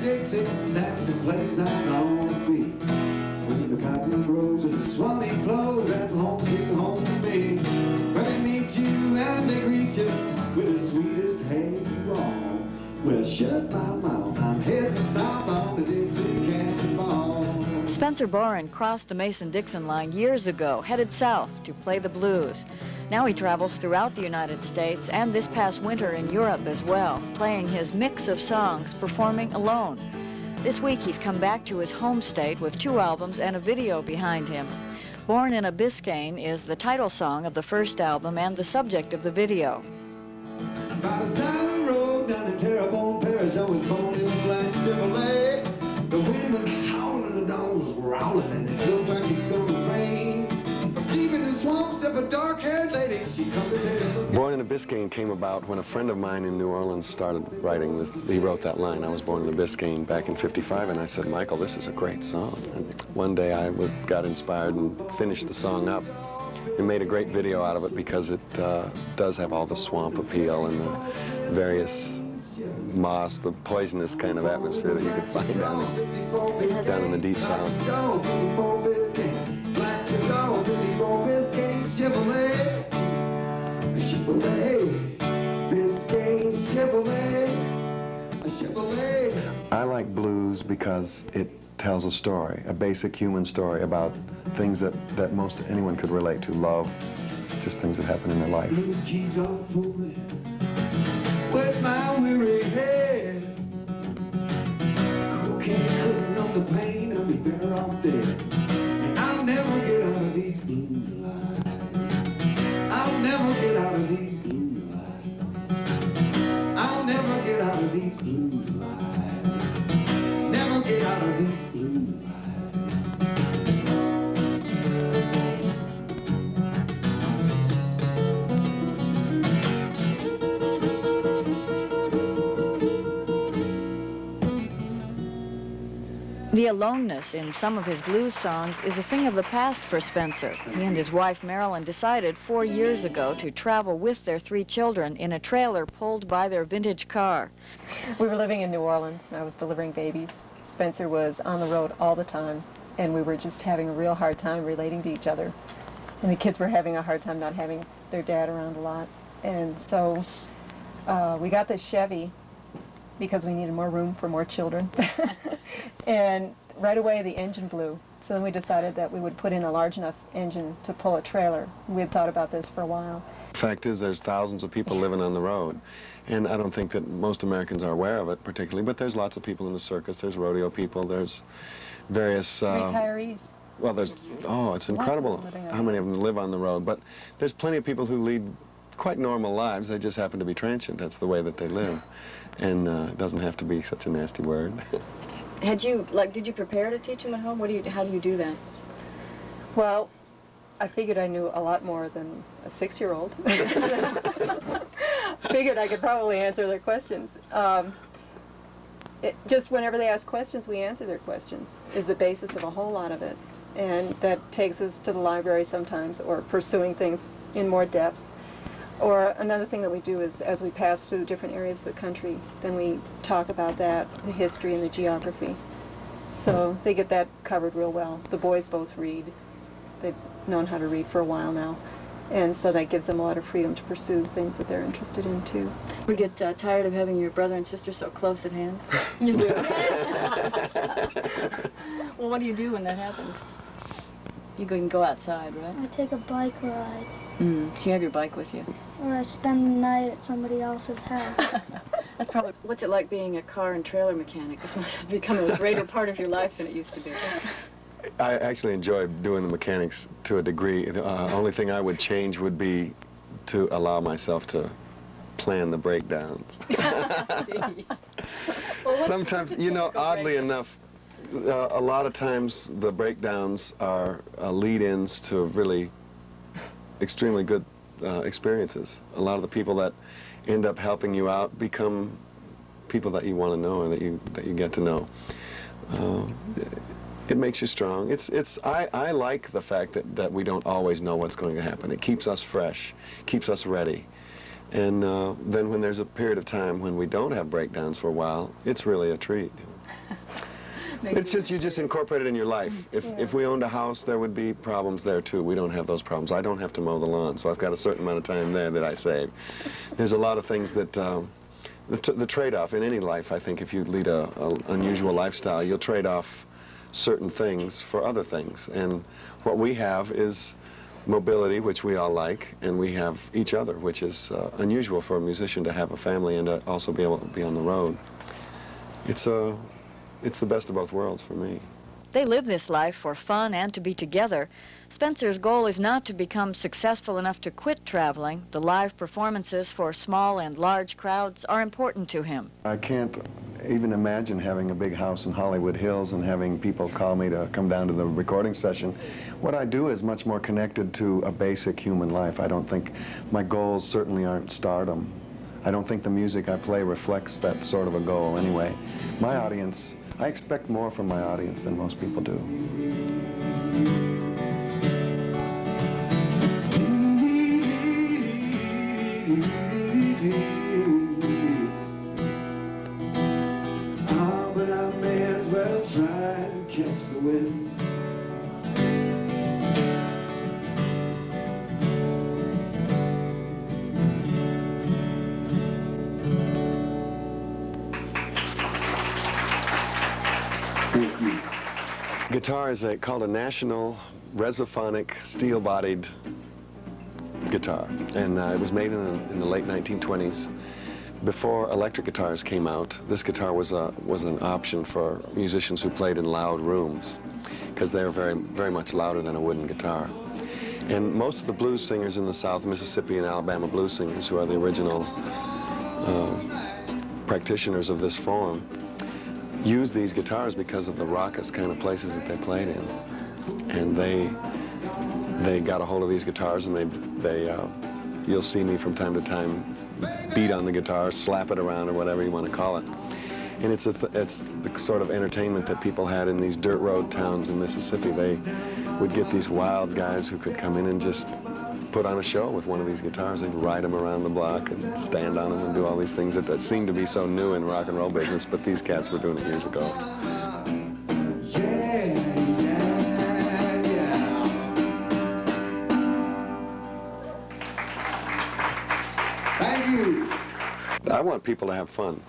Mason-Dixon, that's the place I long to be. When the cotton grows and the Swanee flows, that's home sweet home to me. Where they meet you and they greet you with the sweetest hey you all. Well, shut my mouth, I'm heading south on the Dixon Cannonball. Spencer Bohren crossed the Mason-Dixon line years ago, headed south to play the blues. Now he travels throughout the United States and this past winter in Europe as well, playing his mix of songs, performing alone. This week he's come back to his home state with 2 albums and a video behind him. Born in a Biscayne is the title song of the first album and the subject of the video. By the side of the road down in Terrebonne Parish, I was born in a black Chevrolet. The wind was howling and the dogs was growling and it looked like it's gonna rain. Deep in the swamp stepped a dark-haired lady. She come to tell me. Born in a Biscayne came about when a friend of mine in New Orleans started writing this. He wrote that line, I was born in a Biscayne, back in '55, and I said, Michael, this is a great song. And one day I got inspired and finished the song up. We made a great video out of it because it does have all the swamp appeal and the various moss, the poisonous kind of atmosphere that you could find down in the deep south. I like blues because it tells a story, a basic human story about things that most anyone could relate to, love, just things that happen in their life. Blues keeps on fooling with my weary head. Cocaine couldn't numb the pain, I'd be better off dead. And I'll never get out of these blues alive. I'll never get out of these blues alive. I'll never get out of these blues alive. Never get out of these blues alive. The aloneness in some of his blues songs is a thing of the past for Spencer. He and his wife Marilyn decided 4 years ago to travel with their 3 children in a trailer pulled by their vintage car. We were living in New Orleans, and I was delivering babies. Spencer was on the road all the time, and we were just having a real hard time relating to each other. And the kids were having a hard time not having their dad around a lot. And so we got this Chevy because we needed more room for more children. And right away the engine blew. So then we decided that we would put in a large enough engine to pull a trailer. We had thought about this for a while. The fact is there's thousands of people living on the road. And I don't think that most Americans are aware of it particularly, but there's lots of people in the circus, there's rodeo people, there's various... retirees. Well, there's, oh, it's incredible how many of them live on the road. But there's plenty of people who lead quite normal lives. They just happen to be transient. That's the way that they live. And it doesn't have to be such a nasty word. Did you prepare to teach them at home? How do you do that? Well, I figured I knew a lot more than a 6-year-old. Figured I could probably answer their questions. Just whenever they ask questions, we answer their questions is the basis of a whole lot of it. And that takes us to the library sometimes, or pursuing things in more depth. Or another thing that we do is, as we pass through different areas of the country, then we talk about that, the history and the geography. So they get that covered real well. The boys both read. They've known how to read for a while now. And so that gives them a lot of freedom to pursue things that they're interested in, too. You get tired of having your brother and sister so close at hand? You do? Well, what do you do when that happens? You can go outside, right? I take a bike ride. So you have your bike with you? Or I spend the night at somebody else's house. That's probably... What's it like being a car and trailer mechanic? This must have become a greater part of your life than it used to be. I actually enjoy doing the mechanics to a degree. The only thing I would change would be to allow myself to plan the breakdowns. Well, sometimes, you know, oddly enough, a lot of times the breakdowns are lead-ins to really extremely good experiences. A lot of the people that end up helping you out become people that you want to know and that you get to know. It makes you strong. I like the fact that we don't always know what's going to happen. It keeps us fresh, keeps us ready. And then when there's a period of time when we don't have breakdowns for a while, it's really a treat. It's just, you just incorporate it in your life. If we owned a house, there would be problems there too. We don't have those problems. I don't have to mow the lawn, so I've got a certain amount of time there that I save. There's a lot of things that, the trade-off in any life, I think, if you lead a unusual lifestyle, you'll trade off certain things for other things. And what we have is mobility, which we all like, and we have each other, which is unusual for a musician to have a family and to also be able to be on the road. It's the best of both worlds for me. They live this life for fun and to be together. Spencer's goal is not to become successful enough to quit traveling. The live performances for small and large crowds are important to him. I can't even imagine having a big house in Hollywood Hills and having people call me to come down to the recording session. What I do is much more connected to a basic human life. I don't think my goals certainly aren't stardom. I don't think the music I play reflects that sort of a goal anyway. My audience, I expect more from my audience than most people do. But I may as well try and catch the wind. Guitar is called a national resophonic steel-bodied guitar, and it was made in the late 1920s. Before electric guitars came out, this guitar was an option for musicians who played in loud rooms, because they're very much louder than a wooden guitar. And most of the blues singers in the South, Mississippi and Alabama blues singers, who are the original practitioners of this form, used these guitars because of the raucous kind of places that they played in. And they got a hold of these guitars, and you'll see me from time to time beat on the guitar, slap it around, or whatever you want to call it. And it's the sort of entertainment that people had in these dirt road towns in Mississippi. They would get these wild guys who could come in and just put on a show with one of these guitars. They'd ride them around the block and stand on them and do all these things that seemed to be so new in rock and roll business, but these cats were doing it years ago. Thank you. I want people to have fun.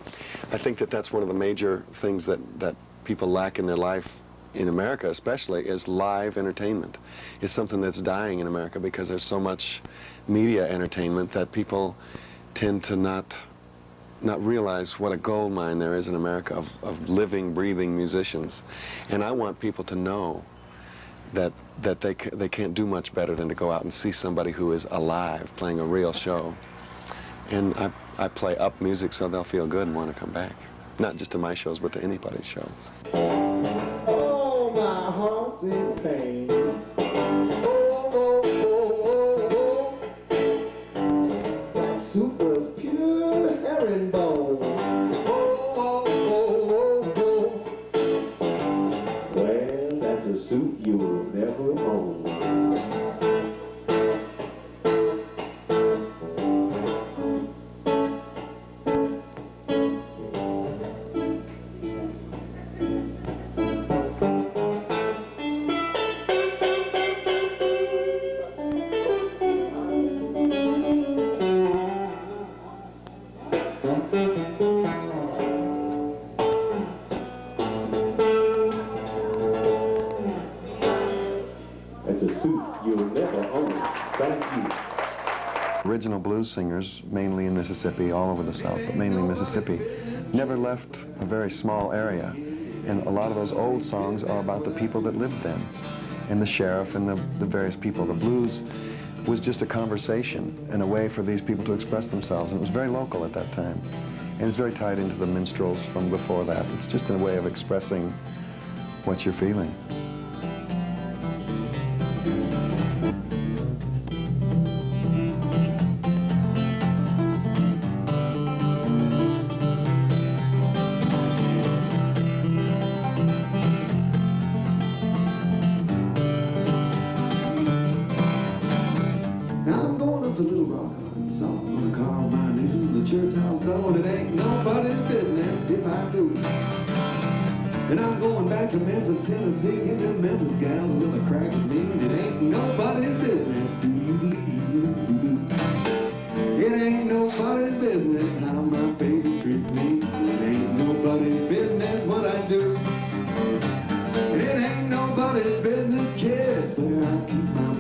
I think that that's one of the major things that people lack in their life, in America especially, is live entertainment. It's something that's dying in America because there's so much media entertainment that people tend to not realize what a gold mine there is in America of living, breathing musicians. And I want people to know that they can't do much better than to go out and see somebody who is alive, playing a real show. And I play up music so they'll feel good and want to come back. Not just to my shows, but to anybody's shows. Oh, my heart's in pain. Oh, oh, oh, oh, oh. That soup was pure herringbone. Oh, oh, oh, oh, oh. Well, that's a soup you'll never own. That's a soup you'll never own. Thank you. Original blues singers, mainly in Mississippi, all over the South, but mainly Mississippi, never left a very small area. And a lot of those old songs are about the people that lived then, and the sheriff and the various people. The blues was just a conversation and a way for these people to express themselves, and it was very local at that time. And it's very tied into the minstrels from before that. It's just a way of expressing what you're feeling. Now I'm going up to Little Rock, Arkansas, gonna carve my niches in the church house door. It ain't nobody's business if I do. And I'm going back to Memphis, Tennessee, and them Memphis gals are gonna crack with me. It ain't nobody's business. It ain't nobody's business how my baby treats me. It ain't nobody's business what I do. And it ain't nobody's business, kid, but I keep my